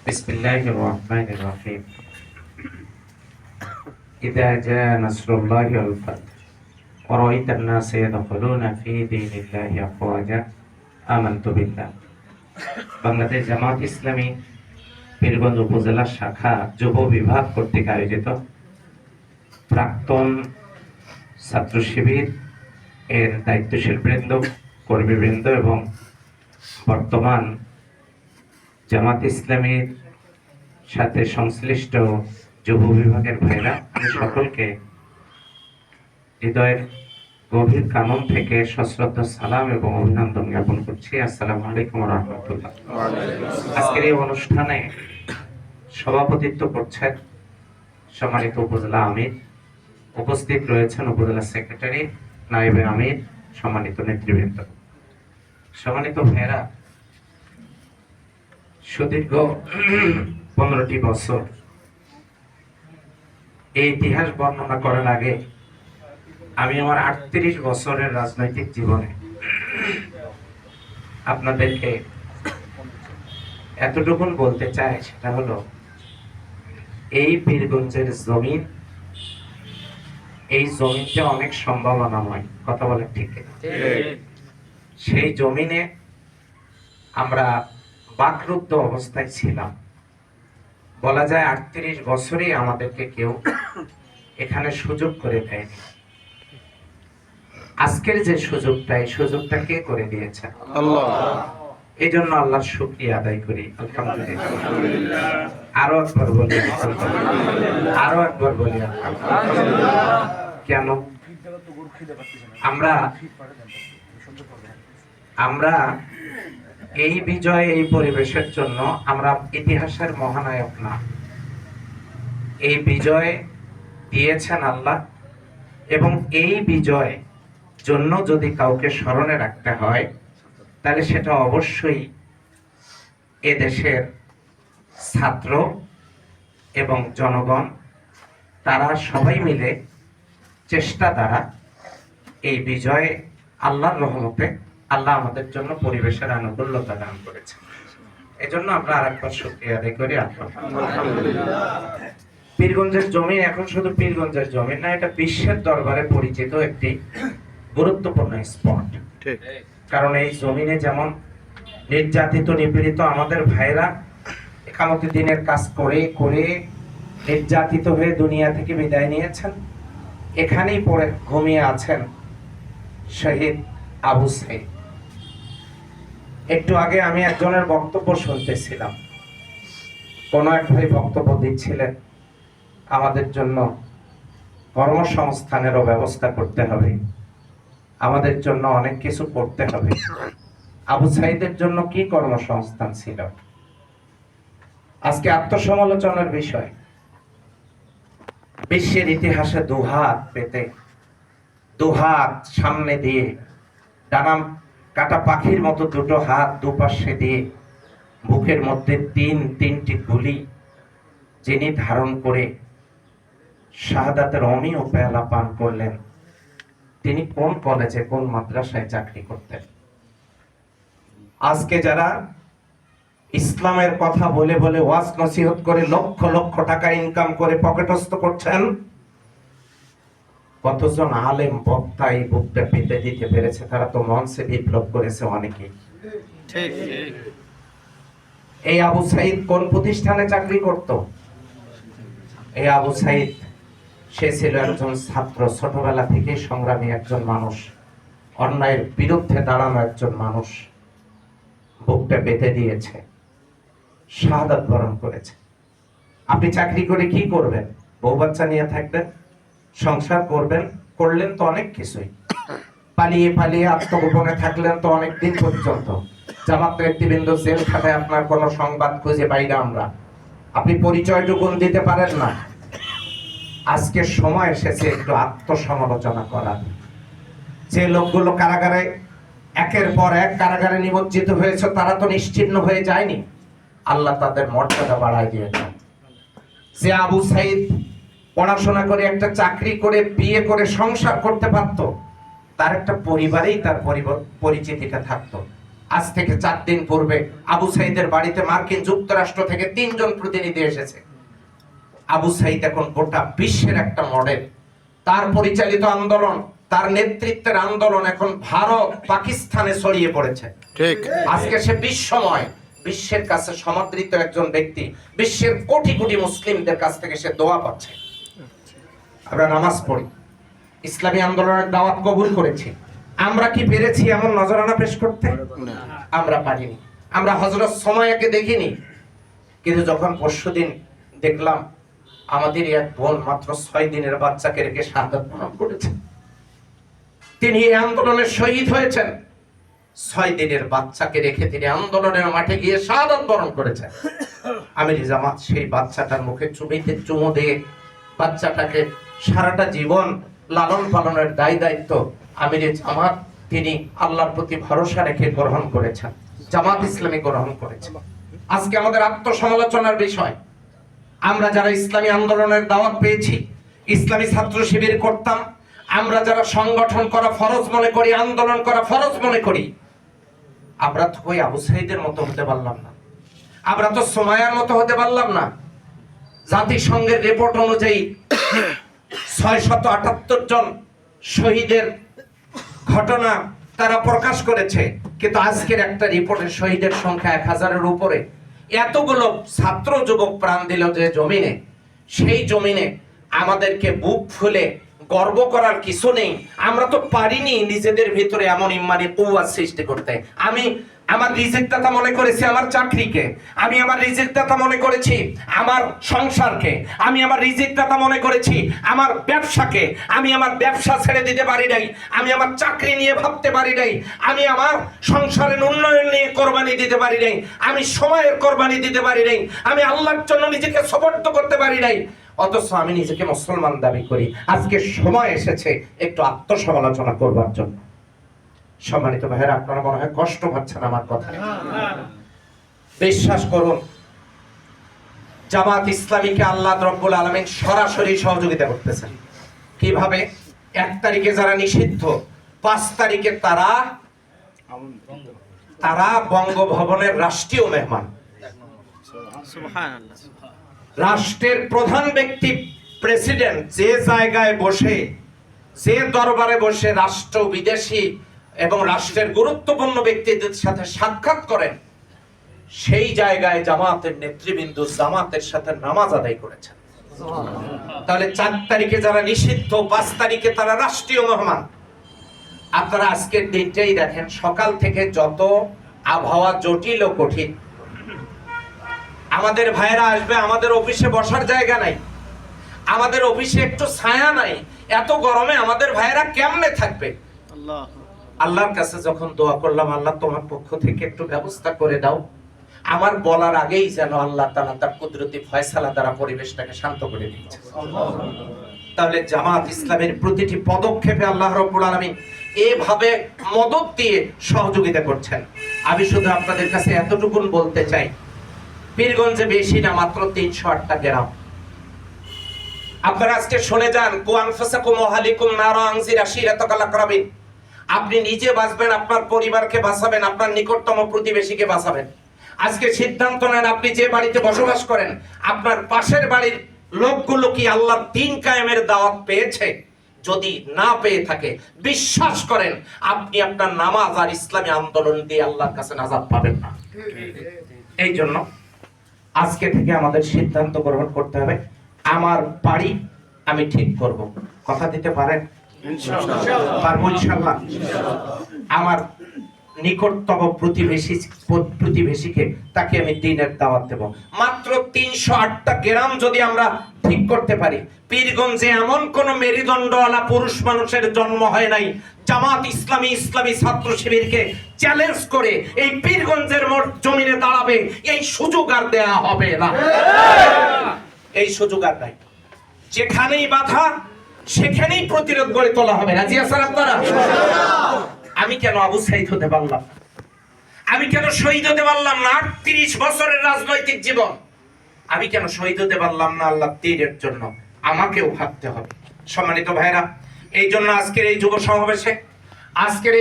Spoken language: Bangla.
بسم الله الرحمن الرحيم إذا جاء نصر الله والفتح ورأيت الناس يدخلون في دين الله أفواجا آمنت بالله বাংলাদেশ জামাত ইসলামী পীরগঞ্জ উপজেলা শাখা যুব বিভাগ কর্তৃক আয়োজিত প্রাক্তন ছাত্র শিবির এর দায়িত্বশীল বৃন্দ, কর্মীবৃন্দ এবং বর্তমান জামাত ইসলামীর সাথে সংশ্লিষ্ট যুব বিভাগের ভাইরা, আমি সকলকে হৃদয়ের গভীর কানন থেকে সশ্রদ্ধ সালাম এবং অভিনন্দন জ্ঞাপন করছি। আসসালামু আলাইকুম ওয়া রাহমাতুল্লাহ। আজকের এই অনুষ্ঠানে সভাপতিত্ব করছেন সম্মানিত উপজেলা আমির, উপস্থিত রয়েছেন উপজেলা সেক্রেটারি, নায়েবে আমির, সম্মানিত নেতৃবৃন্দ, সম্মানিত ভাইরা। সুদীর্ঘ 15টি বছর এই ইতিহাস বর্ণনা করার আগে আমি আমার 38 বছরের রাজনৈতিক জীবনে আপনাদেরকে এতটুকুন বলতে চাই, সেটা হলো এই পীরগঞ্জের জমিন, এই জমিনটা অনেক সম্ভাবনাময়, কথা বলে ঠিক? সেই জমিনে আমরা বাকরুদ্ধ অবস্থায় ছিলাম। বলা যায় 38 বছরই আমাদেরকে কেউ এখানে সুযোগ করে দেয়নি। আজকের যে সুযোগটা, এই সুযোগটা কে করে দিয়েছে? আল্লাহ। এই জন্য আল্লাহর শুকরিয়া আদায় করি, আলহামদুলিল্লাহ। আরো একবার বলি আরো একবার বলি কেন? আমরা এই বিজয়, এই পরিবেশের জন্য আমরা ইতিহাসের মহানায়ক না। এই বিজয় দিয়েছেন আল্লাহ, এবং এই বিজয় জন্য যদি কাউকে স্মরণে রাখতে হয় তাহলে সেটা অবশ্যই এ দেশের ছাত্র এবং জনগণ, তারা সবাই মিলে চেষ্টা দ্বারা এই বিজয় আল্লাহর রহমতে আল্লাহ আমাদের জন্য পরিবেশের আনুকূল্যতা দান করেছে। এই জন্য আমরা আরেকবার শুকরিয়া আদায় করি আলহামদুলিল্লাহ। পীরগঞ্জের জমি এখন শুধু পীরগঞ্জের জমি না, এটা বিশ্বের দরবারে পরিচিত একটি গুরুত্বপূর্ণ স্পট। কারণ এই জমিনে যেমন নির্যাতিত নিপীড়িত আমাদের ভাইরা একামতে দিনের কাজ করে করে নির্যাতিত হয়ে দুনিয়া থেকে বিদায় নিয়েছেন, এখানেই পড়ে ঘুমিয়ে আছেন শহীদ আবু সাইদ। একটু আগে আমি একজনের বক্তব্য শুনতেছিলাম, কোন এক ভাই বক্তব্য দিচ্ছিলেন আমাদের জন্য কর্মসংস্থানেরও ব্যবস্থা করতে হবে, আমাদের জন্য অনেক কিছু করতে হবে। আবু সাইদের জন্য কি কর্মসংস্থান ছিল? আজকে আত্মসমালোচনার বিষয়, বিশ্বের ইতিহাসে দুহাত পেতে, দুহাত সামনে দিয়ে, ডানা কাটা পাখির মতো দুটো হাত দুপাশে দিয়ে, বুকের মধ্যে তিনটি গুলি যিনি ধারণ করে শাহাদাতের অমীয় পেয়ালা পান করলেন, তিনি কোন কলেজে, কোন মাদ্রাসায় চাকরি করতেন? আজকে যারা ইসলামের কথা বলে বলে ওয়াজ নসিহত করে লক্ষ লক্ষ টাকা ইনকাম করে পকেটস্থ করছেন, কতজন আলেম বক্তা এই বুকটা পেতে দিতে পেরেছে? তারা তো মঞ্চে বিপ্লব করেছে অনেকেই। এই আবু সাইদ কোন প্রতিষ্ঠানে চাকরি করত? এই আবু সাইদ, সে ছিল একজন ছাত্র, ছোটবেলা থেকে সংগ্রামী একজন মানুষ, অন্যায়ের বিরুদ্ধে দাঁড়ানো একজন মানুষ, বুকটা পেতে দিয়েছে, শাহাদাত বরণ করেছে। আপনি চাকরি করে কি করবেন? বউ বাচ্চা নিয়ে থাকবেন, সংসার করবেন, করলেন তো অনেক কিছুই, পালিয়ে পালিয়ে আত্মগোপনে থাকলেন তো অনেক দিন পর্যন্ত। জামাত নেতৃবৃন্দ জেল খাটায়, আপনার কোনো সংবাদ খুঁজে পাই না আমরা, আপনি পরিচয়টুকুন দিতে পারেন না। আজকে সময় এসেছে একটু আত্মসমালোচনা করার। যে লোকগুলো কারাগারে একের পর এক কারাগারে নিমজ্জিত হয়েছে, তারা তো নিশ্চিহ্ন হয়ে যায়নি, আল্লাহ তাদের মর্যাদা বাড়ায় দিয়েছেন। যে আবু সাইদ পড়াশোনা করে, একটা চাকরি করে, বিয়ে করে সংসার করতে পারত, তার একটা পরিবারেই তার পরিচিতিটা থাকতো। আজ থেকে 4 দিন পূর্বে আবু সাইদের বাড়িতে মার্কিন যুক্তরাষ্ট্র থেকে 3 জন প্রতিনিধি এসেছে। আবু সাইদ এখন গোটা বিশ্বের একটা মডেল। তার পরিচালিত আন্দোলন, তার নেতৃত্বের আন্দোলন এখন ভারত পাকিস্তানে ছড়িয়ে পড়েছে। ঠিক। আজকে সে বিশ্বময়, বিশ্বের কাছে সমাদৃত একজন ব্যক্তি। বিশ্বের কোটি কোটি মুসলিমদের কাছ থেকে সে দোয়া পাচ্ছে। আমরা নামাজ পড়ি, ইসলামী আন্দোলনের দাওয়াত কবুল করেছি। আমরা কি পেরেছি এমন নজরানা পেশ করতে? আমরা পারিনি। আমরা হযরত সুমাইয়াকে দেখিনি, কিন্তু যখন পরশুদিন দেখলাম আমাদের এক বোন মাত্র 6 দিনের বাচ্চাকে রেখে শাহাদাত বরণ করেছে, তিনি এই আন্দোলনের শহীদ হয়েছেন। 6 দিনের বাচ্চাকে রেখে তিনি আন্দোলনের মাঠে গিয়ে শাহাদাত বরণ করেছেন। আমির জামাত সেই বাচ্চাটার মুখে চুমু দিয়ে বাচ্চাটাকে সারাটা জীবন লালন পালনের দায়িত্ব আমির জামাত তিনি আল্লাহর প্রতি ভরসা রেখে গ্রহণ করেছেন, জামাত ইসলামী গ্রহণ করেছেন। আজকে আমাদের আত্মসমালোচনার বিষয়, আমরা যারা ইসলামী আন্দোলনের দাওয়াত পেয়েছি, ইসলামী ছাত্র শিবির করতাম, আমরা যারা সংগঠন করা ফরজ মনে করি, আন্দোলন করা ফরজ মনে করি, আমরা তো ওই আবু সাইদের মতো হতে পারলাম না, আমরা তো সুমাইয়ার মতো হতে পারলাম না। জাতিসংঘের রিপোর্ট অনুযায়ী 678 জন শহীদের ঘটনা তারা প্রকাশ করেছে, কিন্তু আজকের একটা রিপোর্টের শহীদের সংখ্যা 1000-এর উপরে। এতগুলো ছাত্র যুবক প্রাণ দিল যে জমিনে, সেই জমিনে আমাদেরকে বুক ফুলে গর্ব করার কিছু নেই। আমরা তো পারিনি নিজেদের ভিতরে এমন ইমানি কুওয়াত সৃষ্টি করতে। আমি আমার রিজিক দাতা মনে করেছি আমার চাকরিকে, আমি আমার রিজিক দাতা মনে করেছি আমার সংসারকে, আমি আমার রিজিক দাতা মনে করেছি আমার ব্যবসাকে। আমি আমার ব্যবসা ছেড়ে দিতে পারি নাই, আমি আমার চাকরি নিয়ে ভাবতে পারি নাই, আমি আমার সংসারের উন্নয়ন নিয়ে কোরবানি দিতে পারি নাই, আমি সময়ের কোরবানি দিতে পারি নাই, আমি আল্লাহর জন্য নিজেকে সমর্থ করতে পারি নাই, অথচ আমি নিজেকে মুসলমান দাবি করি। আজকে সময় এসেছে একটু আত্মসমালোচনা করবার জন্য। সম্মানিত ভাইয়েরা, আপনারা মনে হয় কষ্ট পাচ্ছেন আমার কথা। বিশ্বাস করুন, জামাত ইসলামীকে আল্লাহ রাব্বুল আলামিন সরাসরি সহযোগিতা করতেছেন। কিভাবে? 1 তারিখে যারা নিষিদ্ধ, 5 তারিখে তারা বঙ্গভবনের রাষ্ট্রীয় মেহমান। রাষ্ট্রের প্রধান ব্যক্তি প্রেসিডেন্ট যে জায়গায় বসে, যে দরবারে বসে রাষ্ট্র, বিদেশি এবং রাষ্ট্রের গুরুত্বপূর্ণ ব্যক্তিদের সাথে সাক্ষাৎ করেন, সেই জায়গায় জামাতের নেতৃবৃন্দ জামাতের সাথে নামাজ আদায় করেছেন। তাহলে 4 তারিখে যারা নিষিদ্ধ, 5 তারিখে তারা রাষ্ট্রীয় মেহমান। আপনারা আজকের দিনটাই দেখেন, সকাল থেকে যত আবহাওয়া জটিল ও কঠিন। আমাদের ভাইরা আসবে, আমাদের অফিসে বসার জায়গা নাই, আমাদের অফিসে একটু ছায়া নাই, এত গরমে আমাদের ভাইরা কেমনে থাকবে? আল্লাহর কাছে যখন দোয়া করলাম, আল্লাহ তোমার পক্ষ থেকে একটু ব্যবস্থা করে দাও, আমার বলার আগেই যেন আল্লাহ তাআলা তার কুদরতি ফয়সালা দ্বারা পরিবেশটাকে শান্ত করে দিয়েছে। তাহলে জামাত ইসলামের প্রতিটি পদক্ষেপে আল্লাহ রাব্বুল আলামিন এভাবে মদদ দিয়ে সহযোগিতা করছেন। আমি শুধু আপনাদের কাছে এতটুকুন বলতে চাই, পীরগঞ্জে বেশি না, মাত্র 308টা গ্রাম। আপনারা আজকে শুনে যান, কু আনফুসাকুম ওয়া আহলিকুম নারা আনজির আশিরাতাকাল আকরাবিন। আপনি নিজে বাঁচবেন, আপনার পরিবারকে বাঁচাবেন, আপনার নিকটতম প্রতিবেশীকে বাঁচাবেন। আজকে সিদ্ধান্ত নেন, আপনি যে বাড়িতে বসবাস করেন, আপনার পাশের বাড়ির লোকগুলো কি আল্লাহর দ্বীন কায়েমের দাওয়াত পেয়েছে? যদি না পেয়ে থাকে, বিশ্বাস করেন আপনি আপনার নামাজ আর ইসলামী আন্দোলন দিয়ে আল্লাহর কাছে নাজাত পাবেন না। এই জন্য আজকে থেকে আমাদের সিদ্ধান্ত গ্রহণ করতে হবে, আমার বাড়ি আমি ঠিক করব। কথা দিতে পারেন? পারবো ইনশাআল্লাহ। আমার নিকটতম প্রতিবেশীকে তাকে আমি দ্বীনের দাওয়াত দেব। মাত্র 308টা গ্রাম যদি আমরা ঠিক করতে পারি, পীরগঞ্জে এমন কোন মেরুদণ্ডওয়ালা পুরুষ মানুষের জন্ম হয় নাই জামাত ইসলামী ছাত্র শিবিরকে চ্যালেঞ্জ করে এই পীরগঞ্জের জমিনে দাঁড়াবে, এই সুযোগ আর দেয়া হবে না। এই সুযোগ আর নাই। যেখানেই বাধা সেখানেই প্রতিরোধ গড়ে তোলা হবে। রাজি আছেন আপনারা? আমি কেন আবু সাইদ হতে পারলাম? আমি কেন শহীদ হতে পারলাম না? 38 বছরের রাজনৈতিক জীবন আমি কেন শহীদ হতে পারলাম না আল্লাহর দ্বীনের জন্য? আমাকেও ভাবতে হবে। সম্মানিত ভাইরা, এই জন্য আজকের এই যুব সমাবেশে, আজকের